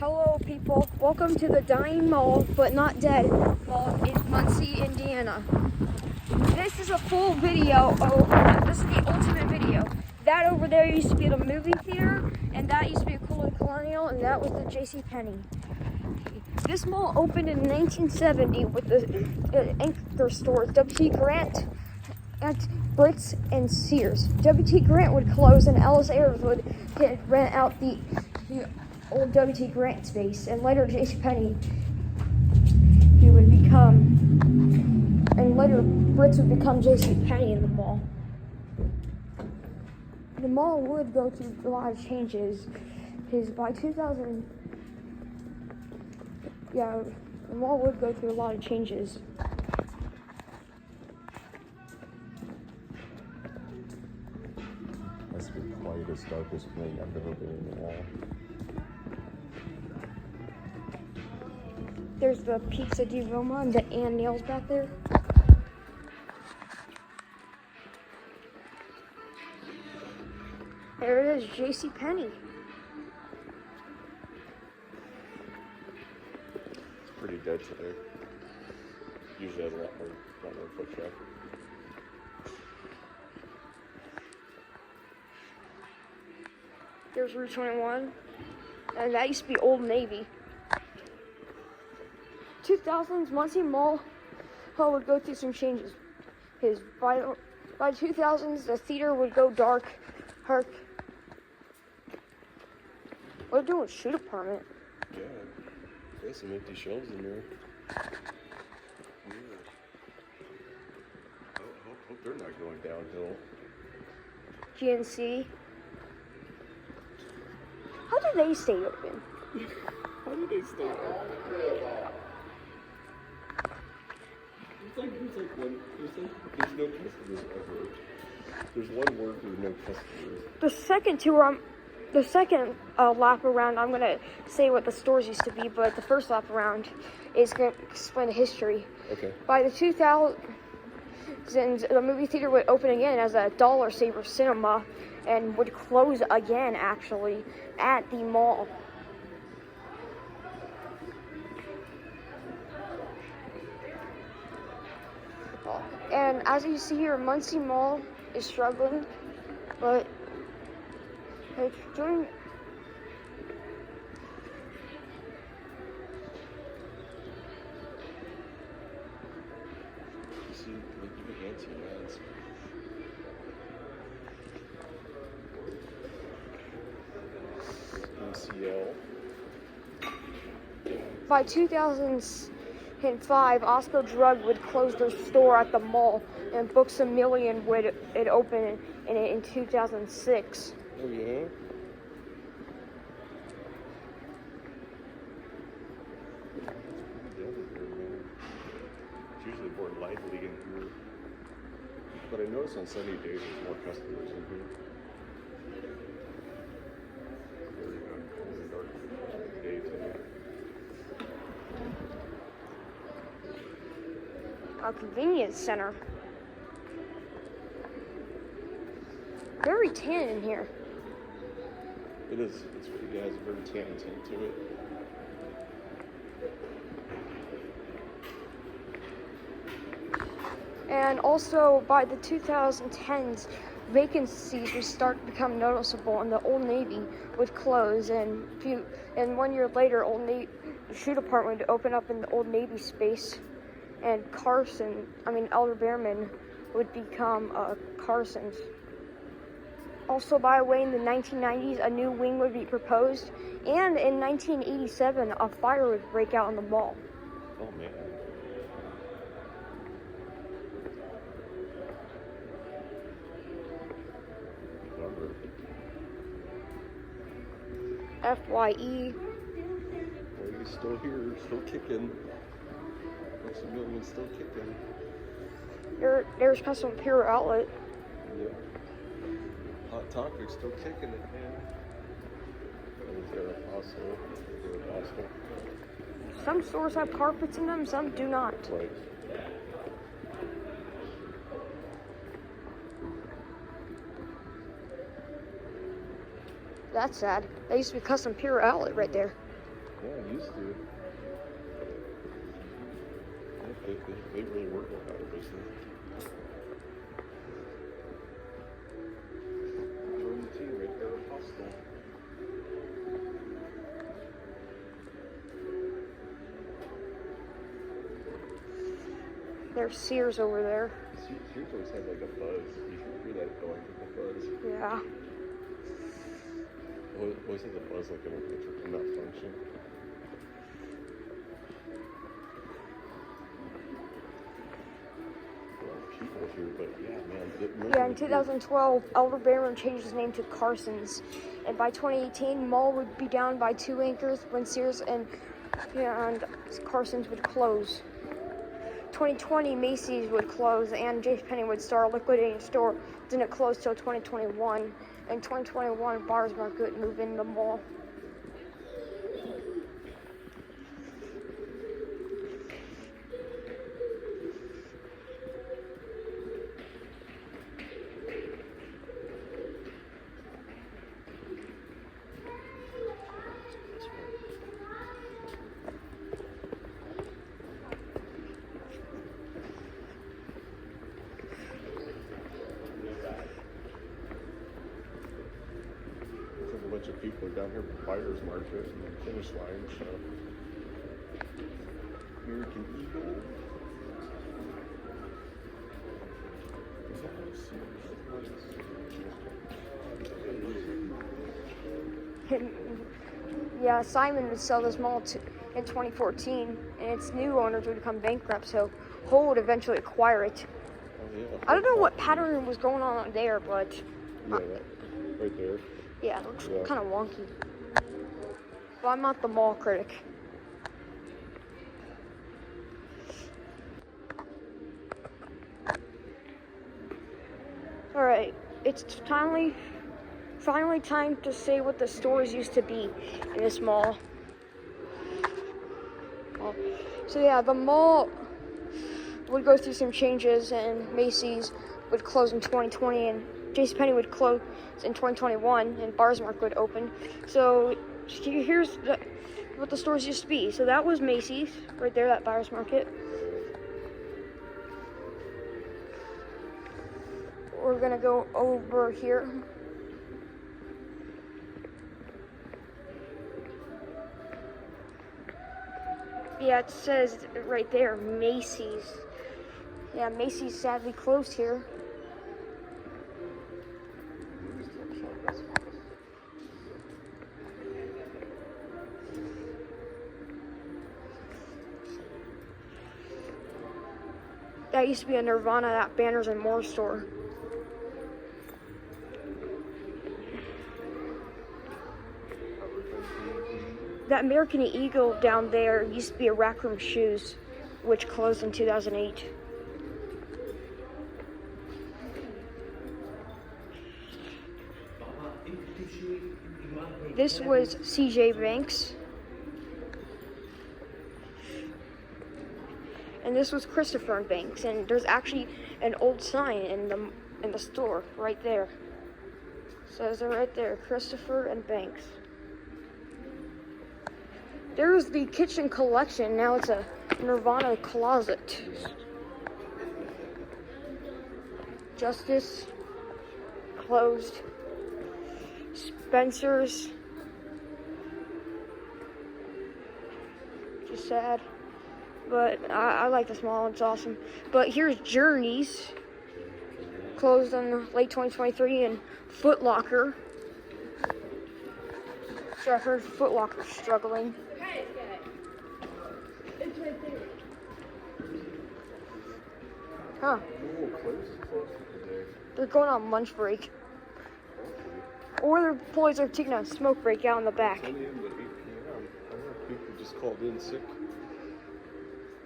Hello people, welcome to the dying mall, but not dead mall in Muncie, Indiana. This is a full video, this is the ultimate video. That over there used to be the movie theater, and that used to be a Colonial, and that was the JCPenney. This mall opened in 1970 with the anchor stores W.T. Grant, and Brits, and Sears. W.T. Grant would close, and Ellis Ayers would rent out the old W.T. Grant space, and later JCPenney later Brits would become JCPenney in the mall. The mall would go through a lot of changes. By 2000, the mall would go through a lot of changes. That's the quietest, darkest thing I've ever been in the mall. There's the Pizza di Roma and the Ann Nails back there. There it is, JCPenney. It's pretty dead today. Usually has a lot more foot traffic. There's Route 21, and that used to be Old Navy. 2000s, Muncie Mall would go through some changes. By 2000s, the theater would go dark. What are doing with shoe department? Yeah, there's some empty shelves in there. Yeah. Hope they're not going downhill. GNC. How do they stay open? How do they stay open? There's no customers ever. There's one word with no customers. The second lap around, I'm gonna say what the stores used to be, but the first lap around is gonna explain the history. Okay. By the 2000s, the movie theater would open again as a Dollar Saver Cinema, and would close again, actually, at the mall. And as you see here, Muncie Mall is struggling, but it's doing. You see, like, you can answer ads. MCL. By 2005, Osco Drug would close their store at the mall, and Books A Million would open in 2006. Oh yeah. It's usually more lively in here, but I notice on sunny days there's more customers in here. Very dark day today. A convenience center. Very tan in here. It is. It has a very tan tint to it. And also, by the 2010s, vacancies would start to become noticeable, and the Old Navy would close. And 1 year later, the shoe department would open up in the Old Navy space, and Elder Behrman would become Carson's. Also, by the way, in the 1990s, a new wing would be proposed, and in 1987, a fire would break out in the mall. Oh man. FYE. Well, he's still here, still kicking. Books A Million still kicking. There's Custom Pure Outlet. Yeah. Hot Topic still kicking it, man. There's Aeropostale. Some stores have carpets in them, some do not. Right. That's sad. That used to be Custom Pure Outlet right there. Yeah, I used to. They really work like out of business. Right there, hostel. There's Sears over there. Sears always had like a buzz. You can hear that going with the buzz. Yeah. Always has a buzz like in that function. A lot of people here, but yeah, man. Yeah, in 2012, Elder Barron changed his name to Carson's. And by 2018, Mall would be down by 2 anchors when Sears and Carson's would close. 2020, Macy's would close and JCPenney would start liquidating the store. Didn't close till 2021. In 2021, Bars Market would move in the mall. A bunch of people are down here at Buyers Market and the finish line, so American Eagle. Yeah, Simon would sell this mall in 2014, and its new owners would become bankrupt, so Whole would eventually acquire it. Oh, yeah. I don't know what pattern was going on there, but Yeah, right there. yeah, it looks kind of wonky. But I'm not the mall critic. Alright, it's finally time to say what the stores used to be in this mall. So yeah, the mall would go through some changes, and Macy's would close in 2020, and JCPenney would close in 2021, and Bars Market would open. So here's what the stores used to be. So that was Macy's, right there, that Bars Market. We're gonna go over here. Yeah, it says right there, Macy's. Yeah, Macy's sadly closed here. That used to be a Nirvana, that Banners and More store. That American Eagle down there used to be a Rack Room Shoes, which closed in 2008. This was CJ Banks. And this was Christopher and Banks, and there's actually an old sign in the store right there. It says it right there, Christopher and Banks. There's the kitchen collection. Now it's a Nirvana closet. Justice closed. Spencer's, just sad. But I like this mall, it's awesome. But here's Journeys, closed in late 2023, and Foot Locker. So I heard Foot Locker's struggling. It's right there. Huh. They're going on lunch break. Or their employees are taking a smoke break out in the back. 10 a.m. to 8 p.m. I wonder if people just called in sick.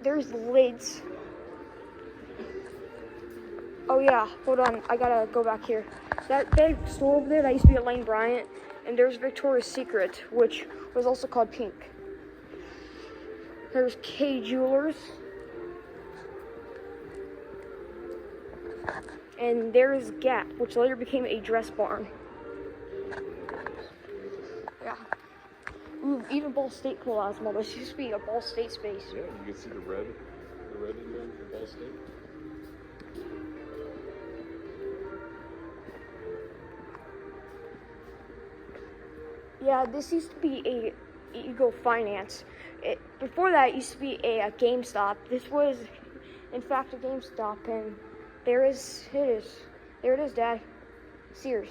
There's lids. Oh yeah, hold on. I gotta go back here. That big store over there, that used to be a Lane Bryant. And there's Victoria's Secret, which was also called Pink. There's K Jewelers. And there's Gap, which later became a dress barn. Yeah. Ooh, even Ball State Cool House Mall. This used to be a Ball State space. Yeah, you can see the red in there, the Ball State. Yeah, this used to be a Eagle Finance. Before that, it used to be a GameStop. This was, in fact, a GameStop, and there it is. There it is, Dad. Sears.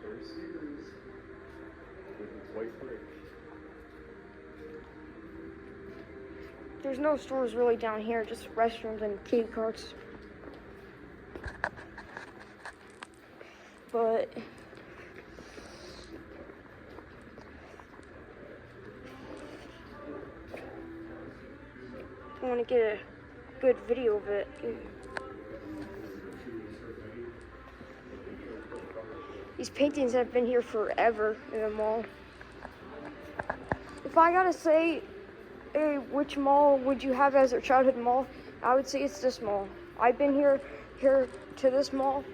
There's Sears. With its white brick. There's no stores really down here, just restrooms and kitty carts. But I want to get a good video of it. These paintings have been here forever in the mall. If I gotta say, which mall would you have as your childhood mall? I would say it's this mall. I've been here to this mall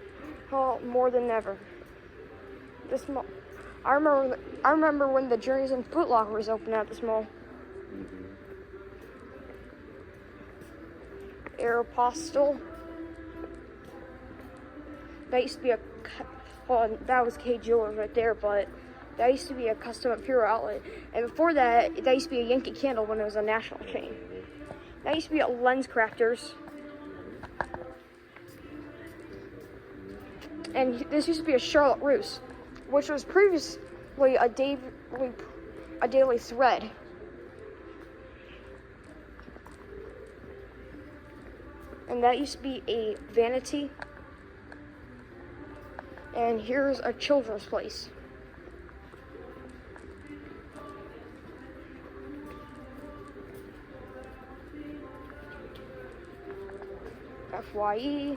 more than ever. This mall. I remember when the Journeys and Foot Locker was open at this mall. Aeropostale. That used to be that was K Jewelers right there, but that used to be a custom Imperial outlet. And before that, that used to be a Yankee Candle when it was a national chain. That used to be a Lens Crafters. And this used to be a Charlotte Russe, which was previously a Daily Thread. And that used to be a Vanity. And here's a children's place. FYE.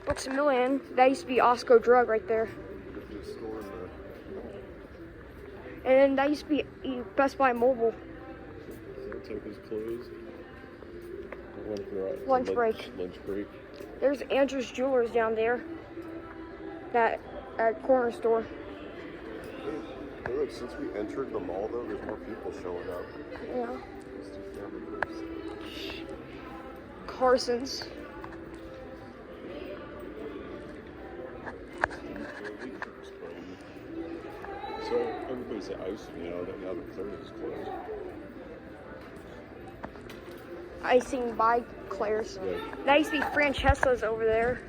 Books A Million. That used to be Osco Drug right there. And then that used to be Best Buy Mobile. Looks like it's closed. Lunch break. There's Andrew's Jewelers down there. That corner store. Hey, look, since we entered the mall, though, there's more people showing up. Yeah. It's two family groups. Carson's. So everybody's at Ice, now that Claire's is closed. Icing by Claire's. Yeah. That used to be Francesca's over there.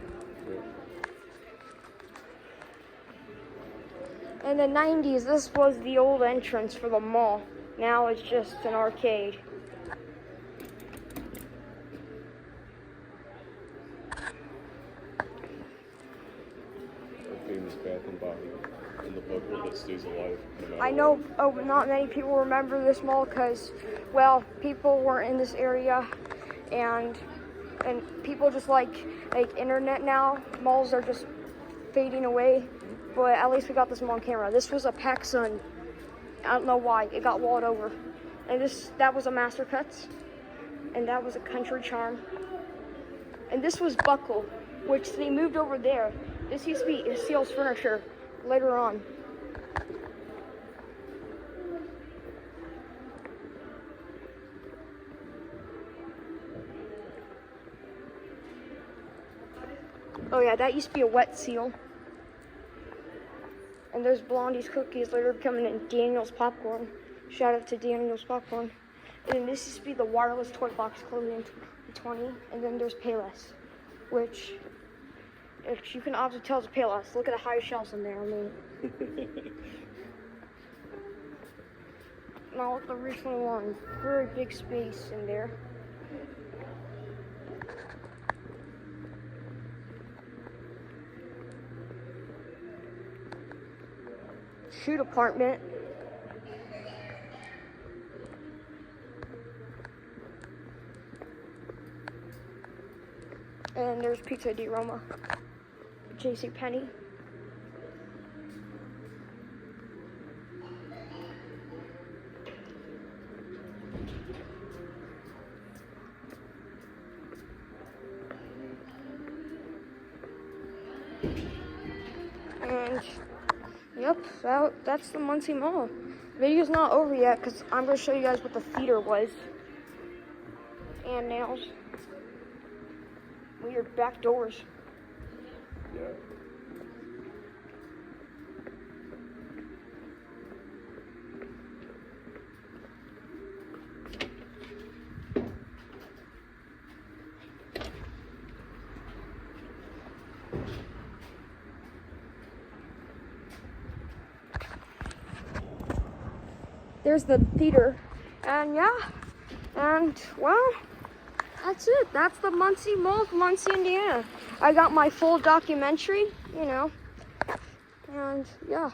Yeah. In the 90s, this was the old entrance for the mall. Now it's just an arcade. Our famous Bath and Body and the bubble that stays alive. I know not many people remember this mall because, well, people weren't in this area, and people just like internet now. Malls are just fading away, but at least we got this mall on camera. This was a PacSun. I don't know why it got walled over, and that was a Master Cuts, and that was a Country Charm, and this was Buckle, which they moved over there. This used to be Seals Furniture later on. Oh yeah, that used to be a Wet Seal. And there's Blondie's Cookies later becoming in Daniel's Popcorn. Shout out to Daniel's Popcorn. And then this used to be the Wireless Toy Box closing in 2020. And then there's Payless, which, if you can obviously tell, it's Payless. Look at the high shelves in there. I mean, now look at the recent one. Very big space in there. Shoe department. And there's Pizza di Roma. JCPenney. And yep, that's the Muncie Mall. Video's not over yet because I'm going to show you guys what the theater was. And nails. Weird back doors. Yeah. There's the theater. And yeah. And well, that's it. That's the Muncie Mall of Muncie, Indiana. I got my full documentary, you know. And yeah.